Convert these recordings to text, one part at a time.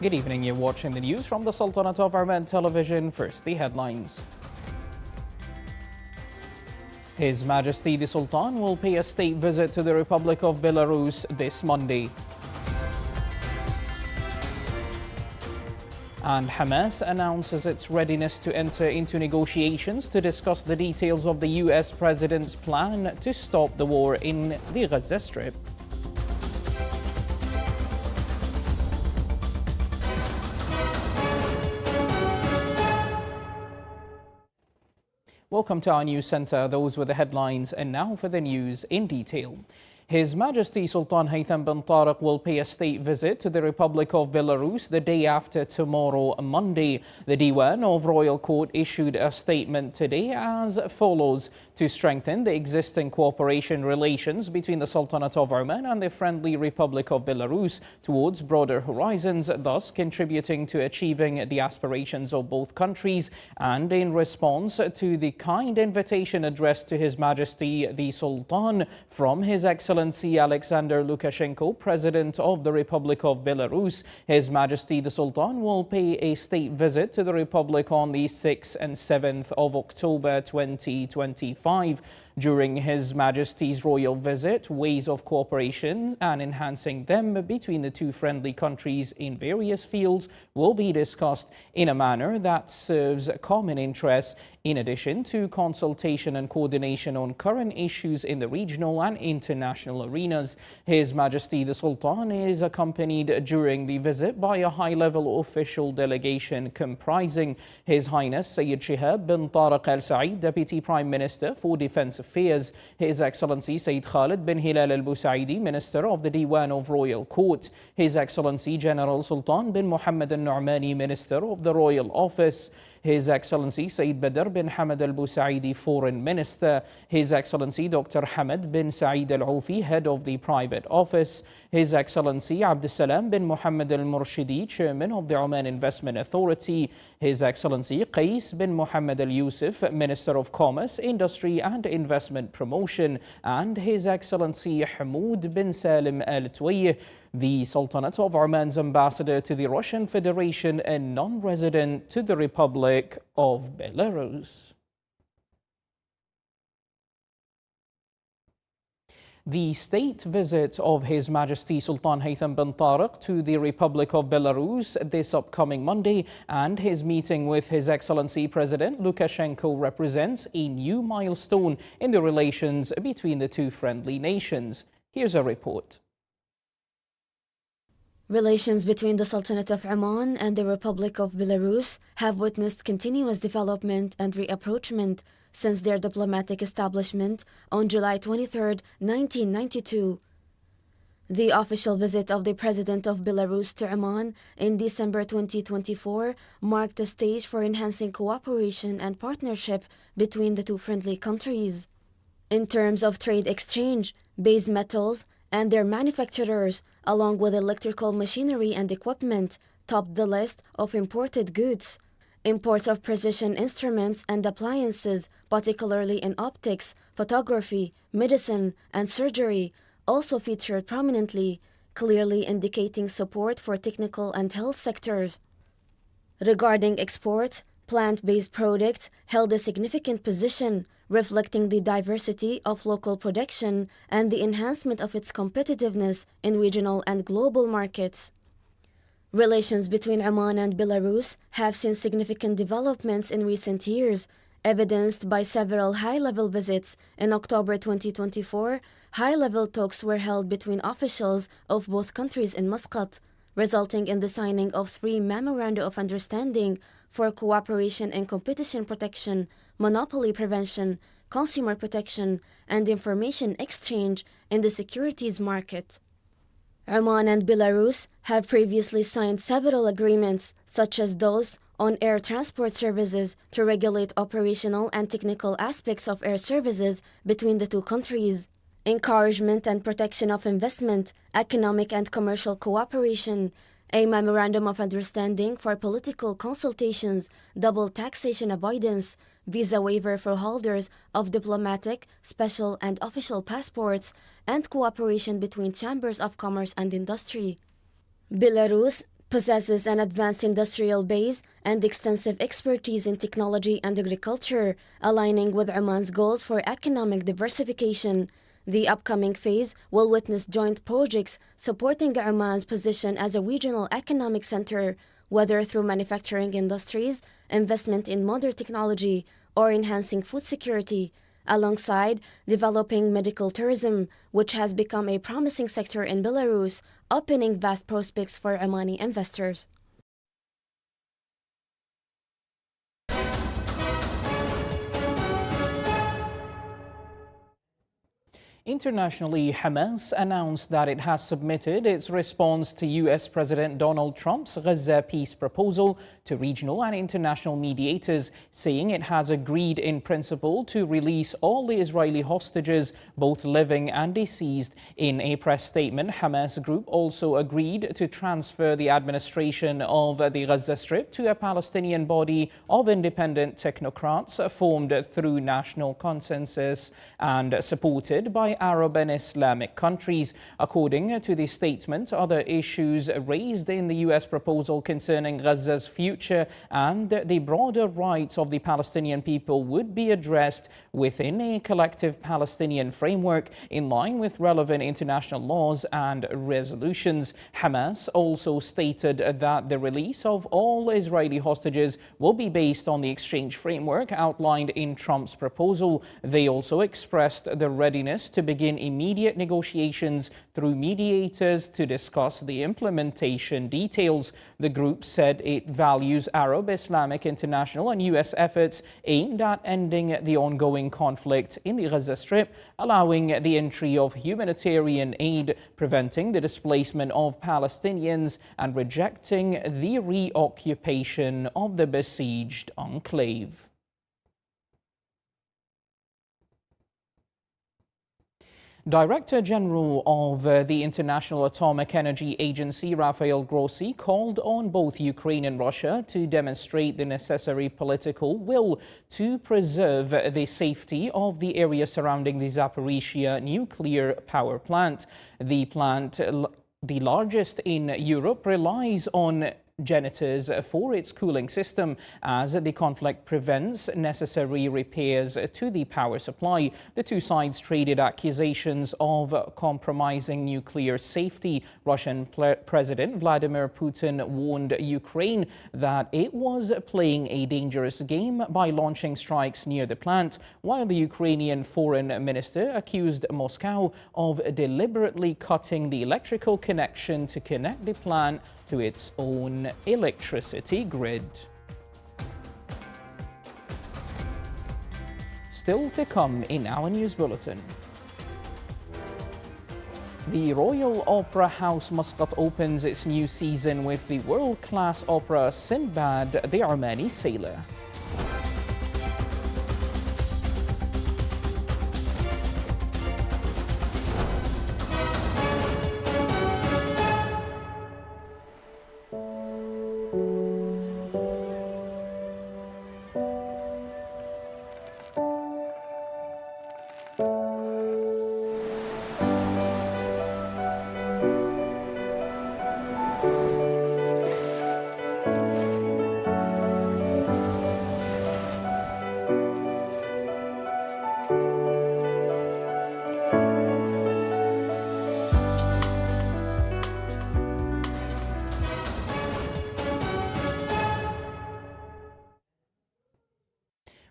Good evening, you're watching the news from the Sultanate of Oman television. First, the headlines. His Majesty the Sultan will pay a state visit to the Republic of Belarus this Monday. And Hamas announces its readiness to enter into negotiations to discuss the details of the US president's plan to stop the war in the Gaza Strip. Welcome to our news center. Those were the headlines, and now for the news in detail. His Majesty Sultan Haytham bin Tariq will pay a state visit to the Republic of Belarus the day after tomorrow, Monday. The Diwan of Royal Court issued a statement today as follows: to strengthen the existing cooperation relations between the Sultanate of Oman and the friendly Republic of Belarus towards broader horizons, thus contributing to achieving the aspirations of both countries, and in response to the kind invitation addressed to His Majesty the Sultan from His Excellency Alexander Lukashenko, President of the Republic of Belarus, His Majesty the Sultan will pay a state visit to the Republic on the 6th and 7th of October 2025. During His Majesty's royal visit, ways of cooperation and enhancing them between the two friendly countries in various fields will be discussed in a manner that serves common interests, in addition to consultation and coordination on current issues in the regional and international arenas. His Majesty the Sultan is accompanied during the visit by a high-level official delegation comprising His Highness Sayyid Shihab bin Tariq Al Saeed, Deputy Prime Minister for Defense Affairs, His Excellency Sayyid Khalid bin Hilal Al Busaidi, Minister of the Diwan of Royal Court, His Excellency General Sultan bin Muhammad Al Nu'mani, Minister of the Royal Office, His Excellency Sayyid Badr bin Hamad Al Busaidi, Foreign Minister, His Excellency Dr. Hamad bin Saeed Al Aufi, Head of the Private Office, His Excellency Abdul Salam bin Muhammad Al Murshidi, Chairman of the Oman Investment Authority, His Excellency Qais bin Muhammad Al Yusuf, Minister of Commerce, Industry and Investment Promotion, and His Excellency Hamoud bin Salim Al Tuwayh, the Sultanate of Oman's ambassador to the Russian Federation and non-resident to the Republic of Belarus. The state visit of His Majesty Sultan Haytham bin Tariq to the Republic of Belarus this upcoming Monday and his meeting with His Excellency President Lukashenko represents a new milestone in the relations between the two friendly nations. Here's a report. Relations between the Sultanate of Oman and the Republic of Belarus have witnessed continuous development and reapproachment since their diplomatic establishment on July 23, 1992. The official visit of the President of Belarus to Oman in December 2024 marked a stage for enhancing cooperation and partnership between the two friendly countries. In terms of trade exchange, base metals and their manufacturers, along with electrical machinery and equipment, topped the list of imported goods. Imports of precision instruments and appliances, particularly in optics, photography, medicine, and surgery, also featured prominently, clearly indicating support for technical and health sectors. Regarding exports, plant-based products held a significant position, reflecting the diversity of local production and the enhancement of its competitiveness in regional and global markets. Relations between Oman and Belarus have seen significant developments in recent years, evidenced by several high-level visits. In October 2024, high-level talks were held between officials of both countries in Muscat, resulting in the signing of 3 memoranda of understanding for cooperation in competition protection, monopoly prevention, consumer protection, and information exchange in the securities market. Oman and Belarus have previously signed several agreements, such as those on air transport services to regulate operational and technical aspects of air services between the two countries, encouragement and protection of investment, economic and commercial cooperation, a memorandum of understanding for political consultations, double taxation avoidance, visa waiver for holders of diplomatic, special and official passports, and cooperation between chambers of commerce and industry. Belarus possesses an advanced industrial base and extensive expertise in technology and agriculture, aligning with Oman's goals for economic diversification. The upcoming phase will witness joint projects supporting Oman's position as a regional economic center, whether through manufacturing industries, investment in modern technology, or enhancing food security, alongside developing medical tourism, which has become a promising sector in Belarus, opening vast prospects for Omani investors. Internationally, Hamas announced that it has submitted its response to U.S. President Donald Trump's Gaza peace proposal to regional and international mediators, saying it has agreed in principle to release all the Israeli hostages, both living and deceased. In a press statement, Hamas group also agreed to transfer the administration of the Gaza Strip to a Palestinian body of independent technocrats formed through national consensus and supported by Arab and Islamic countries. According to the statement, other issues raised in the U.S. proposal concerning Gaza's future and the broader rights of the Palestinian people would be addressed within a collective Palestinian framework in line with relevant international laws and resolutions. Hamas also stated that the release of all Israeli hostages will be based on the exchange framework outlined in Trump's proposal. They also expressed the readiness to begin immediate negotiations through mediators to discuss the implementation details. The group said it values Arab, Islamic, international and U.S. efforts aimed at ending the ongoing conflict in the Gaza Strip, allowing the entry of humanitarian aid, preventing the displacement of Palestinians, and rejecting the reoccupation of the besieged enclave. Director General of the International Atomic Energy Agency, Rafael Grossi, called on both Ukraine and Russia to demonstrate the necessary political will to preserve the safety of the area surrounding the Zaporizhzhia nuclear power plant. The plant, the largest in Europe, relies on generators for its cooling system as the conflict prevents necessary repairs to the power supply. The two sides traded accusations of compromising nuclear safety. Russian President Vladimir Putin warned Ukraine that it was playing a dangerous game by launching strikes near the plant, while the Ukrainian foreign minister accused Moscow of deliberately cutting the electrical connection to connect the plant to its own electricity grid. Still to come in our news bulletin. The Royal Opera House Muscat opens its new season with the world-class opera Sinbad, the Omani Sailor.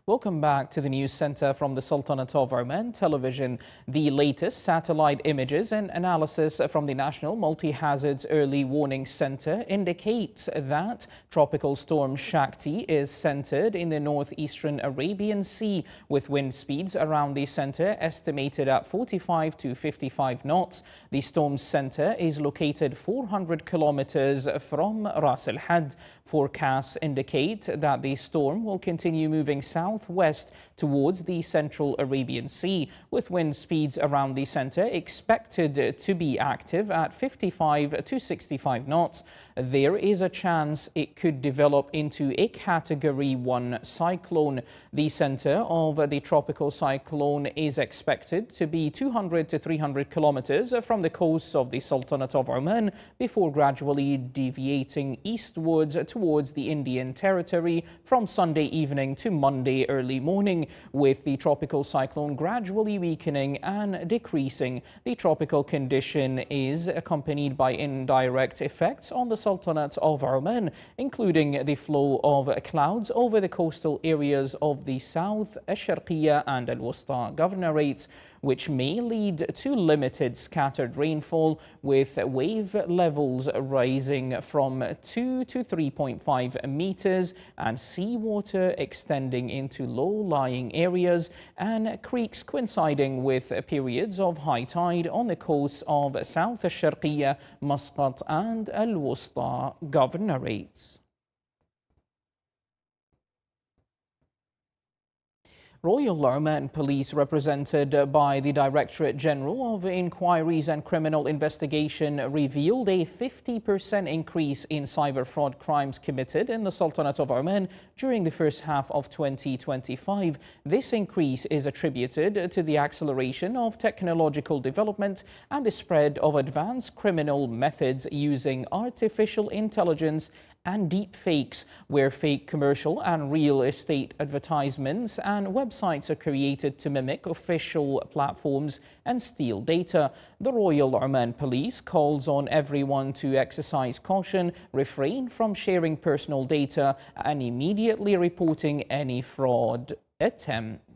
Welcome back to the News Center from the Sultanate of Oman Television. The latest satellite images and analysis from the National Multi-Hazards Early Warning Center indicates that Tropical Storm Shakti is centered in the northeastern Arabian Sea, with wind speeds around the center estimated at 45 to 55 knots. The storm's center is located 400 kilometers from Ras Al Had. Forecasts indicate that the storm will continue moving south southwest towards the central Arabian Sea, with wind speeds around the center expected to be active at 55 to 65 knots. There is a chance it could develop into a Category 1 cyclone. The center of the tropical cyclone is expected to be 200 to 300 kilometers from the coasts of the Sultanate of Oman before gradually deviating eastwards towards the Indian territory from Sunday evening to Monday early morning, with the tropical cyclone gradually weakening and decreasing. The tropical condition is accompanied by indirect effects on the Sultanate of Oman, including the flow of clouds over the coastal areas of the South, Al-Sharqiyya and Al-Wusta governorates, which may lead to limited scattered rainfall, with wave levels rising from 2 to 3.5 meters and seawater extending into low-lying areas and creeks coinciding with periods of high tide on the coasts of South Al-Sharqiyya, Muscat and Al-Wusta governorates. Royal Oman Police, represented by the Directorate General of Inquiries and Criminal Investigation, revealed a 50% increase in cyber fraud crimes committed in the Sultanate of Oman during the first half of 2025. This increase is attributed to the acceleration of technological development and the spread of advanced criminal methods using artificial intelligence and deep fakes, where fake commercial and real estate advertisements and websites are created to mimic official platforms and steal data. The Royal Oman Police calls on everyone to exercise caution, refrain from sharing personal data, and immediately reporting any fraud attempt.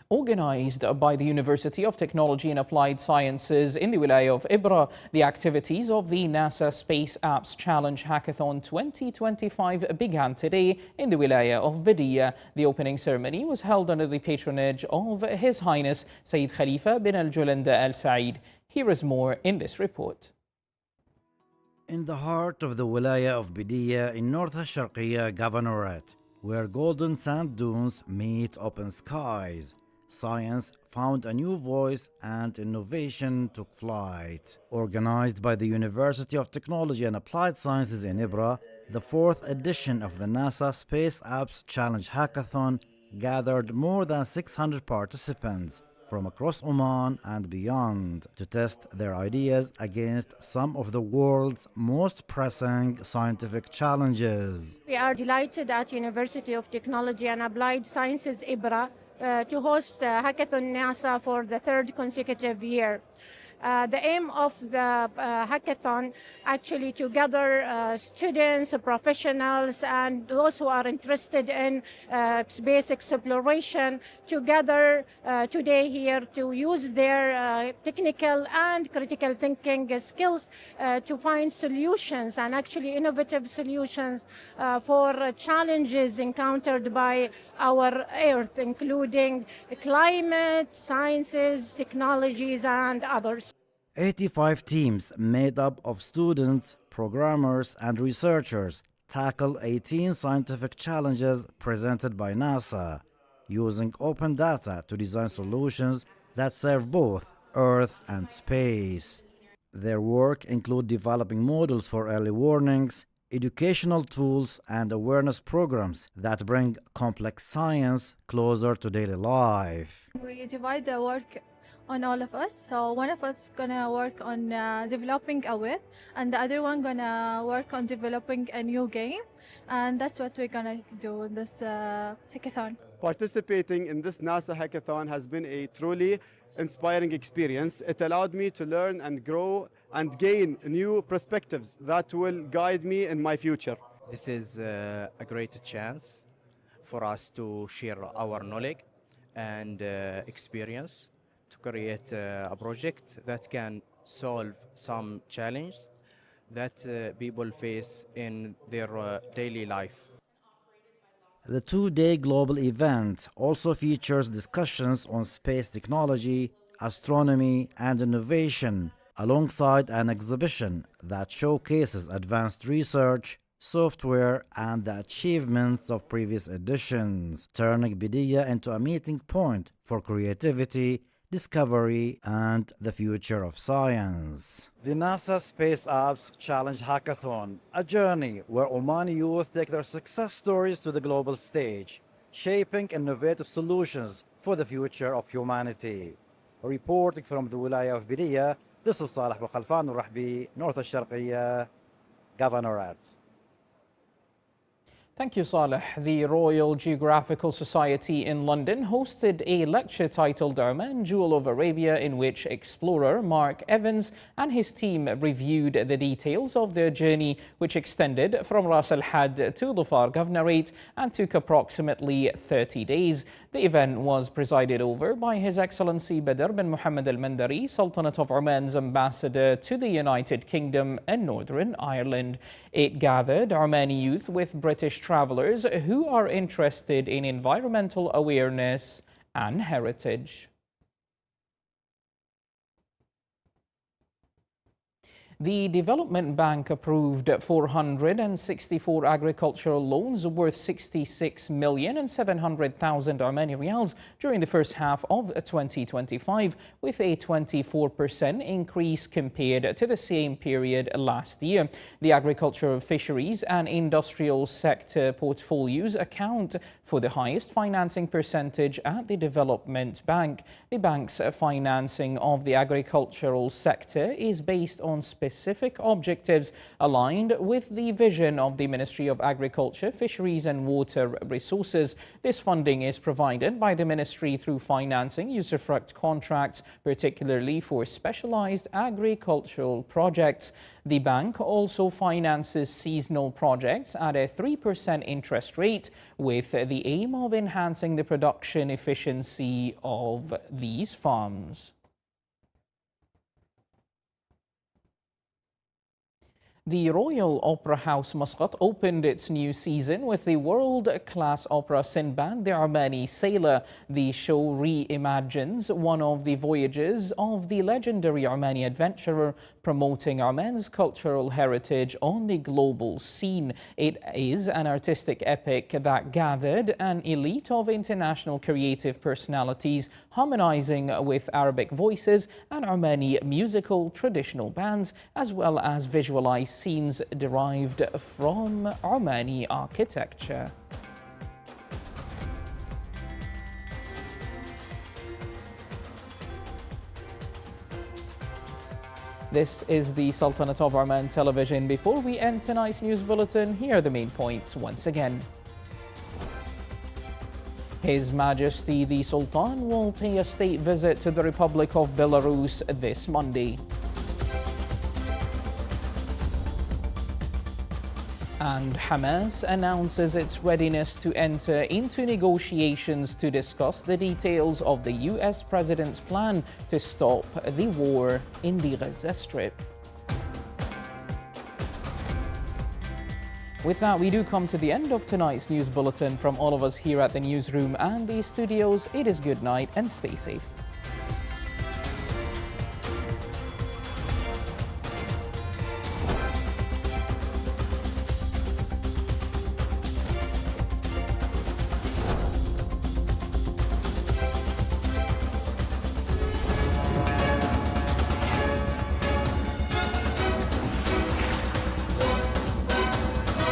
Organized by the University of Technology and Applied Sciences in the Wilaya of Ibra, the activities of the NASA Space Apps Challenge Hackathon 2025 began today in the Wilaya of Bidiyah. The opening ceremony was held under the patronage of His Highness Sayyid Khalifa bin Al-Julanda Al Said. Here is more in this report. In the heart of the Wilaya of Bidiyah in North Al-Sharqiyya Governorate, where golden sand dunes meet open skies, science found a new voice and innovation took flight. Organized by the University of Technology and Applied Sciences in Ibra, the fourth edition of the NASA Space Apps Challenge Hackathon gathered more than 600 participants from across Oman and beyond to test their ideas against some of the world's most pressing scientific challenges. We are delighted at University of Technology and Applied Sciences Ibra to host Hackathon NASA for the third consecutive year. The aim of the hackathon actually to gather students, professionals, and those who are interested in space exploration together today here to use their technical and critical thinking skills to find solutions and actually innovative solutions for challenges encountered by our Earth, including climate, sciences, technologies, and others. 85 teams made up of students, programmers, and researchers tackle 18 scientific challenges presented by NASA, using open data to design solutions that serve both Earth and space. Their work includes developing models for early warnings, educational tools, and awareness programs that bring complex science closer to daily life. We divide the work on all of us. So one of us gonna work on developing a web, and the other one gonna work on developing a new game, and that's what we're gonna do in this hackathon. Participating in this NASA hackathon has been a truly inspiring experience. It allowed me to learn and grow and gain new perspectives that will guide me in my future. This is a great chance for us to share our knowledge and experience to create a project that can solve some challenges that people face in their daily life. The two-day global event also features discussions on space technology, astronomy, and innovation, alongside an exhibition that showcases advanced research, software, and the achievements of previous editions, turning Bidiya into a meeting point for creativity, discovery, and the future of science. The NASA Space Apps Challenge Hackathon, a journey where Omani youth take their success stories to the global stage, shaping innovative solutions for the future of humanity. Reporting from the Wilaya of Bidiya, this is Saleh Bukhalfan al-Rahbi, North al-Sharqiyya, Governorate. Thank you, Saleh. The Royal Geographical Society in London hosted a lecture titled Oman, Jewel of Arabia, in which explorer Mark Evans and his team reviewed the details of their journey, which extended from Ras Al Had to Dhofar Governorate and took approximately 30 days. The event was presided over by His Excellency Badr bin Mohammed Al Mandari, Sultanate of Oman's ambassador to the United Kingdom and Northern Ireland. It gathered Omani youth with British travelers who are interested in environmental awareness and heritage. The Development Bank approved 464 agricultural loans worth 66,700,000 Omani riyals during the first half of 2025, with a 24% increase compared to the same period last year. The agricultural, fisheries and industrial sector portfolios account for the highest financing percentage at the Development Bank. The bank's financing of the agricultural sector is based on specific objectives aligned with the vision of the Ministry of Agriculture, Fisheries and Water Resources. This funding is provided by the Ministry through financing usufruct contracts, particularly for specialized agricultural projects. The bank also finances seasonal projects at a 3% interest rate, with the aim of enhancing the production efficiency of these farms. The Royal Opera House Muscat opened its new season with the world-class opera Sinbad the Omani Sailor. The show reimagines one of the voyages of the legendary Omani adventurer, promoting Oman's cultural heritage on the global scene. It is an artistic epic that gathered an elite of international creative personalities, harmonizing with Arabic voices and Omani musical traditional bands, as well as visualized scenes derived from Omani architecture. This is the Sultanate of Oman television. Before we end tonight's news bulletin, here are the main points once again. His Majesty the Sultan will pay a state visit to the Republic of Belarus this Monday. And Hamas announces its readiness to enter into negotiations to discuss the details of the US president's plan to stop the war in the Gaza Strip. With that, we do come to the end of tonight's news bulletin. From all of us here at the newsroom and the studios, it is good night and stay safe.